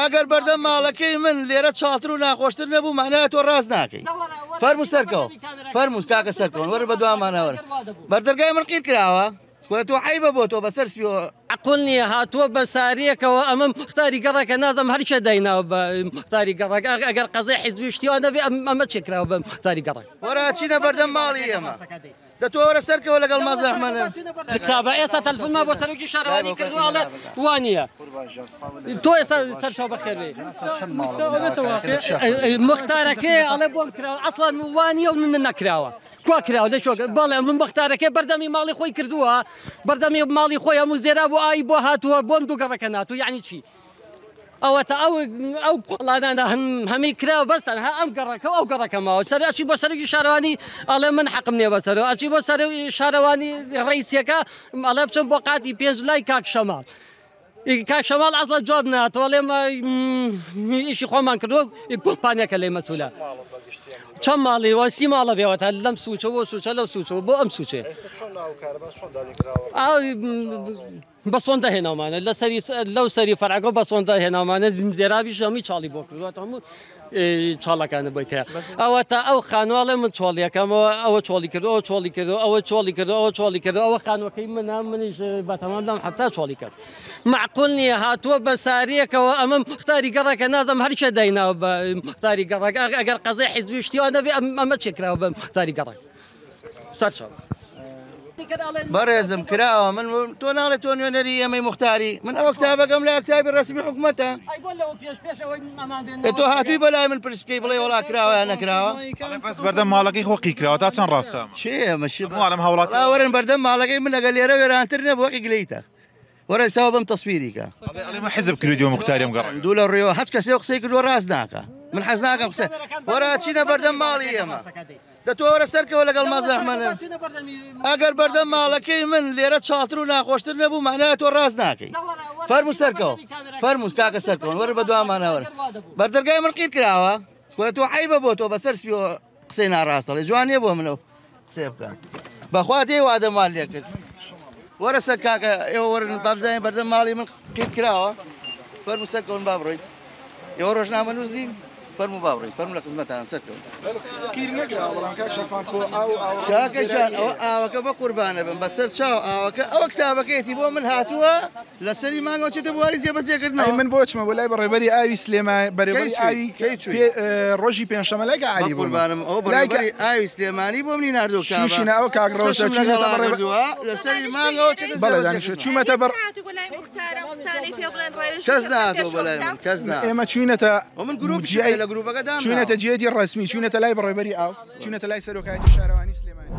ئەگەر بەردەم ماڵەکەی من لێرە چاڵتر و ناخۆشتر نەبوو معناوە تۆ ڕاست ناکەی فەرموو سەرکەوە فەرمووس کاکە سەرکەون وەرە بە دوامانەوەرە بەردەرگای من قیر کراوە تۆ عیبە بۆ تۆ بەسەر سپیەوە عقول نییە هاتووە بە ساریەکەوە ئەمە مختاری گەڕەکە نازم هەرچە دایناوە بە مختاری گەڕەک ئەگەر قەزای حیزبیشتیەوە نەبێ ئەمە چێکراوە بە مختاری گەڕەک وەرە چینە بەردەم ماڵی ئێمە دە تۆ وەرە سەرکەوە لەگەڵ مازە ئەحمەدە کتابە ئێستا تەلفۆنما بۆ سەرۆکی شارەوانی کردووەڵێ وانە تۆ ئێستا سەرچاو بەخێر بێ مختارەکەی ئەڵێ بۆم کراوە ئەسڵان وانە و نەکراوە کوا کراوە لە چۆک بەڵێ من مختارەکەی بەردەمی ماڵی خۆی کردووە بەردەمی ماڵی خۆی هەموو زێرا بۆ ئای بۆ هاتووە بۆم دوو گەڕەکە ناتوو یعنی چی ئەوەتە ئەو قوڵانانە هەمی کراوە بەستان ئەم گەڕەکە ئەو گەڕەکە ماوە سەر ئەچی بۆ سەرۆکی شارەوانی ئەڵێ من حەقم نییە بەسەرەوە ئەچی بۆ سەرۆکی شارەوانی ڕیسیەکە ئەڵێ بچم بۆ قاتی پێنج لای کاک شەماڵ کاک شەماڵ ئەسڵە جواب ناتەوە لێمە ئیشی خۆمان کردووە کۆمپانیەکە لێ مەسوولە چەند ماڵی وە سی ماڵە بێەوە لەم سوچەوە سوچە لەو سوچەوە بۆ ئەم سوچێ بە سۆن دەهێناومانە لەو سەری فەرعەکە بە سۆن دەهێناومانە زێراویش هەمی چاڵی بۆ کردووە هەموو چاڵەکانە بۆی هەیە ئەوە تا ئەو خانواڵێ من چۆڵیەکەمەوە ئەوە چۆڵی کردو ئەوە چۆڵی کردو ئەوە چۆڵی کردو ئەوە چۆڵی کردو ئەوە خانوەکەی منیش بەتەمام لەم حەفتا چۆڵی کرد معقول نییە هاتووە بە ساریەکەوە ئەمە مختاری گەڕەکە نازم هەرچە دایناوە بە مختاری گەڕەک ئەگەر قەزای حیزبیشتیەوە نەبێ ئەمە چێکراوە بە مختاری گەڕەک سەرچاو بەڕێزم کراوە من تۆ ناڵێت تۆ نوێنەری ئەمەی مختاری من ئەوە کتابەکەم لە کتابی ڕسمی حکوومەتە تۆ هاتووی بەلای من پرسپی بڵێ وڵا کراوە یان نەکراوە بەس بەردەم ماڵەکەی خۆقی کراوە تا چەند ڕاستە چێمەشیڵم هەوڵات وەرن بەردەم ماڵەکەی من لەگە لێرە وێرانتر نەبووە ئیگلیتە وەرە ئێساوە بەم تەسویریکە ئەڵێمە حیزب کردیوە مختاریم گەڕ دوو لە ڕێوە هەچ کەسێ قسەی کردووە ڕاست ناکە من حەز ناکەم قسە وەرە چینە بەردەم ماڵی ئێمە دە تۆ وەرە سەرکەوە لەگەڵ مازە ئەحمەدە ئەگەر بەردەم ماڵەکەی من لێرە چاڵتر و ناخۆشتر نەبوو معناوە تۆ ڕاست ناکەی فەرموو سەرکەوە فەرمووس کاکە سەرکەون وەرە بە دوامانەوەرە بەردەرگای من قیر کراوە تۆ عیبە بۆ تۆ بەسەر سپیەوە قسەی ناڕاستەڵێ جوانیە بۆ منەوە قسێ بکەن بەخوا دێ وادە مال لێ کرد وەرە سەر کاکە ئێوە وەرن بابزانین بەردەم ماڵی من قیر کراوە فەرموو سەرکەون با بڕۆین ئێوە ڕۆژنامە نووس دین فەرموو با بڕۆین فەرموو لە خزمەتان سەرکەون کاکە جان ئەوە ئاوەکە بە قوربانە بم بەسەر چاو ئاوەکە ئەوە کتابەکەیەتی بۆ من هاتووە لەسەری مانگەوە چێتە بواری جێبەجێکردنەوە من بۆچمە بۆ لای بەڕێبەری ئاوی سلێمان بەرەبەری ئاوی ڕۆژی پێنجشەمە لای عالی قوربانم ئەو بەرەبەری ئاوی سلێمانی بۆ منی ناردووە شیشینە ئەو کاگڕۆژە چوونەتە بەڕێبەردووە لەسەری مانگەوە چێتە بەڵێ دانیشە چوومەتە بەر کەس نهاتەوە بەلای من کەس نا ئێمە چوینەتە من گروپ جیای لە گروپەکە دام چوینەتە جێتی ڕسمی چوینەتە لای بەڕێبەری ئاو چوینەتە لای سەرۆکایەتی شارەوانی سلێمانی